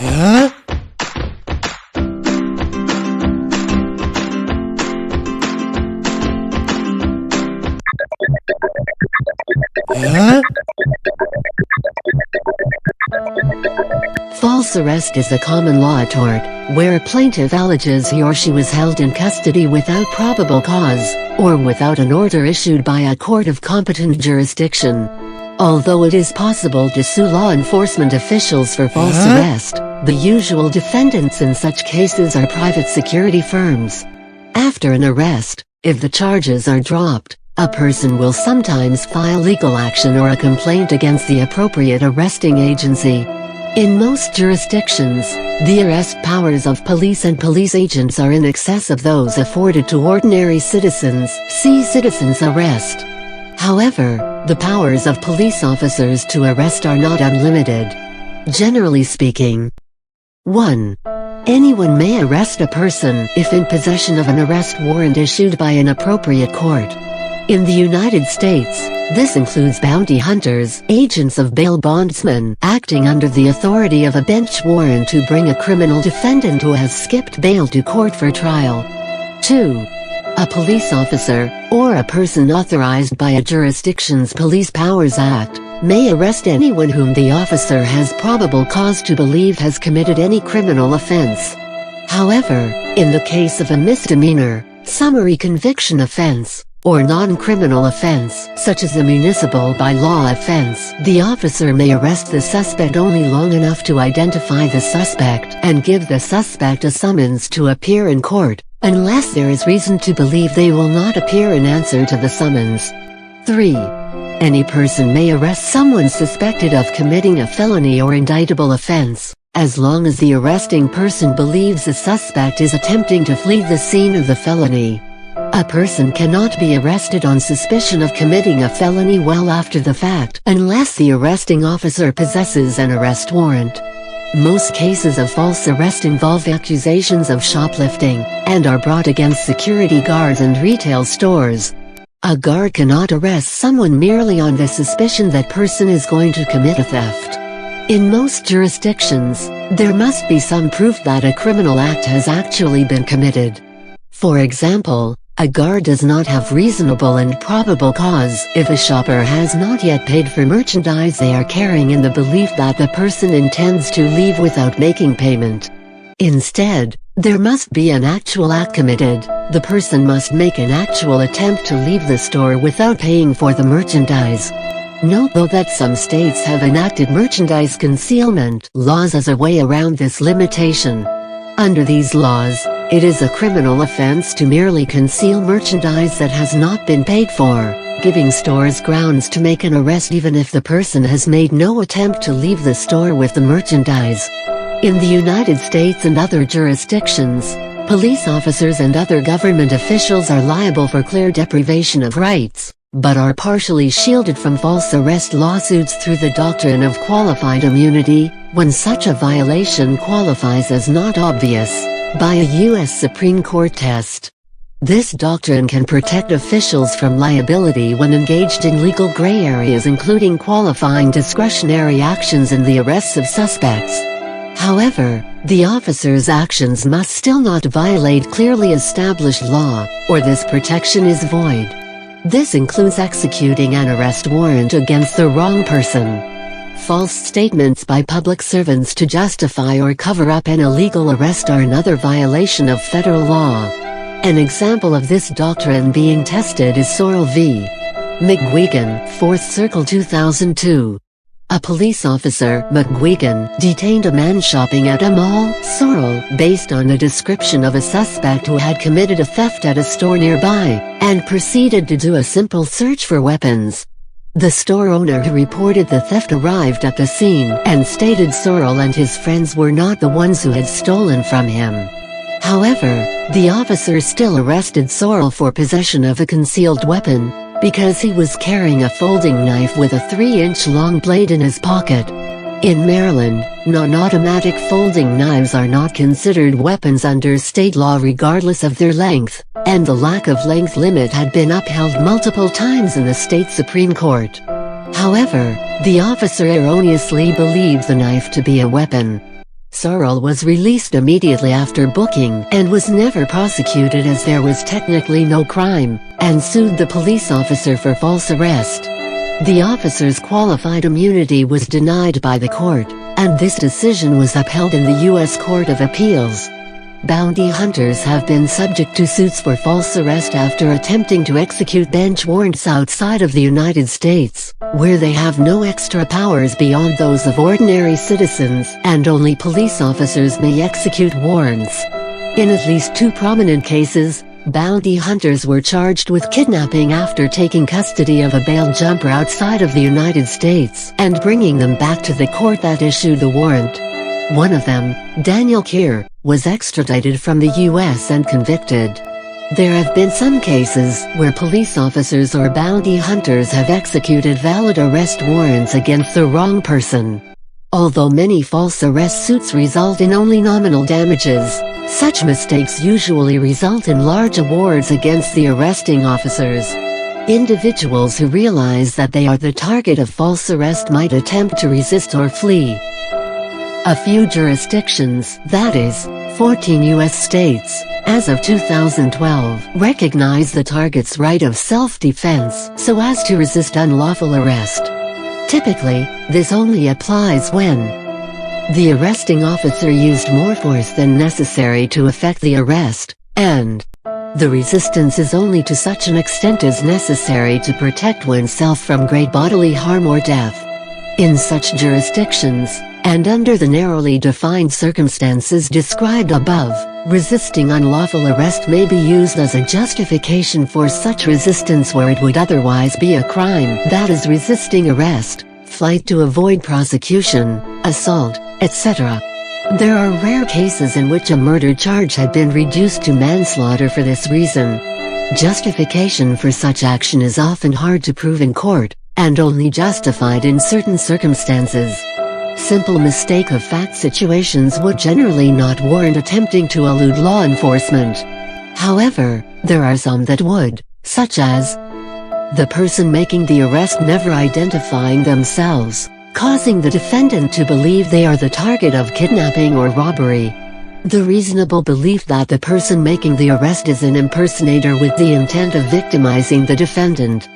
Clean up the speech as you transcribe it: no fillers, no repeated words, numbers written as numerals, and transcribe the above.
Huh? Huh? False arrest is a common law tort, where a plaintiff alleges he or she was held in custody without probable cause, or without an order issued by a court of competent jurisdiction. Although it is possible to sue law enforcement officials for false arrest, the usual defendants in such cases are private security firms. After an arrest, if the charges are dropped, a person will sometimes file legal action or a complaint against the appropriate arresting agency. In most jurisdictions, the arrest powers of police and police agents are in excess of those afforded to ordinary citizens. See citizens' arrest. However, the powers of police officers to arrest are not unlimited. Generally speaking, 1. Anyone may arrest a person if in possession of an arrest warrant issued by an appropriate court. In the United States, this includes bounty hunters, agents of bail bondsmen, acting under the authority of a bench warrant to bring a criminal defendant who has skipped bail to court for trial. 2. A police officer, or a person authorized by a jurisdiction's Police Powers Act, may arrest anyone whom the officer has probable cause to believe has committed any criminal offense. However, in the case of a misdemeanor, summary conviction offense, or non-criminal offense, such as a municipal by-law offense, the officer may arrest the suspect only long enough to identify the suspect and give the suspect a summons to appear in court, unless there is reason to believe they will not appear in answer to the summons. 3. Any person may arrest someone suspected of committing a felony or indictable offense, as long as the arresting person believes the suspect is attempting to flee the scene of the felony. A person cannot be arrested on suspicion of committing a felony well after the fact unless the arresting officer possesses an arrest warrant. Most cases of false arrest involve accusations of shoplifting, and are brought against security guards and retail stores. A guard cannot arrest someone merely on the suspicion that person is going to commit a theft. In most jurisdictions, there must be some proof that a criminal act has actually been committed. For example, a guard does not have reasonable and probable cause if a shopper has not yet paid for merchandise they are carrying in the belief that the person intends to leave without making payment. Instead, there must be an actual act committed. The person must make an actual attempt to leave the store without paying for the merchandise. Note though that some states have enacted merchandise concealment laws as a way around this limitation. Under these laws, it is a criminal offense to merely conceal merchandise that has not been paid for, giving stores grounds to make an arrest even if the person has made no attempt to leave the store with the merchandise. In the United States and other jurisdictions, police officers and other government officials are liable for clear deprivation of rights, but are partially shielded from false arrest lawsuits through the doctrine of qualified immunity, when such a violation qualifies as not obvious, by a U.S. Supreme Court test. This doctrine can protect officials from liability when engaged in legal gray areas including qualifying discretionary actions in the arrests of suspects. However, the officer's actions must still not violate clearly established law, or this protection is void. This includes executing an arrest warrant against the wrong person. False statements by public servants to justify or cover up an illegal arrest are another violation of federal law. An example of this doctrine being tested is Sorrell v. McGuigan, 4th Circle 2002. A police officer, McGuigan, detained a man shopping at a mall, Sorrell, based on a description of a suspect who had committed a theft at a store nearby, and proceeded to do a simple search for weapons. The store owner who reported the theft arrived at the scene and stated Sorrell and his friends were not the ones who had stolen from him. However, the officer still arrested Sorrell for possession of a concealed weapon, because he was carrying a folding knife with a 3-inch long blade in his pocket. In Maryland, non-automatic folding knives are not considered weapons under state law regardless of their length, and the lack of length limit had been upheld multiple times in the state Supreme Court. However, the officer erroneously believed the knife to be a weapon. Sorrell was released immediately after booking and was never prosecuted as there was technically no crime, and sued the police officer for false arrest. The officer's qualified immunity was denied by the court, and this decision was upheld in the U.S. Court of Appeals. Bounty hunters have been subject to suits for false arrest after attempting to execute bench warrants outside of the United States, where they have no extra powers beyond those of ordinary citizens, and only police officers may execute warrants. In at least 2 prominent cases, bounty hunters were charged with kidnapping after taking custody of a bail jumper outside of the United States and bringing them back to the court that issued the warrant. One of them, Daniel Keir, was extradited from the U.S. and convicted. There have been some cases where police officers or bounty hunters have executed valid arrest warrants against the wrong person. Although many false arrest suits result in only nominal damages, such mistakes usually result in large awards against the arresting officers. Individuals who realize that they are the target of false arrest might attempt to resist or flee. A few jurisdictions, that is, 14 U.S. states, as of 2012, recognize the target's right of self-defense so as to resist unlawful arrest. Typically, this only applies when the arresting officer used more force than necessary to effect the arrest, and the resistance is only to such an extent as necessary to protect oneself from great bodily harm or death. In such jurisdictions, and under the narrowly defined circumstances described above, resisting unlawful arrest may be used as a justification for such resistance where it would otherwise be a crime, that is resisting arrest, flight to avoid prosecution, assault, etc. There are rare cases in which a murder charge had been reduced to manslaughter for this reason. Justification for such action is often hard to prove in court, and only justified in certain circumstances. Simple mistake of fact situations would generally not warrant attempting to elude law enforcement. However, there are some that would, such as the person making the arrest never identifying themselves, causing the defendant to believe they are the target of kidnapping or robbery. The reasonable belief that the person making the arrest is an impersonator with the intent of victimizing the defendant.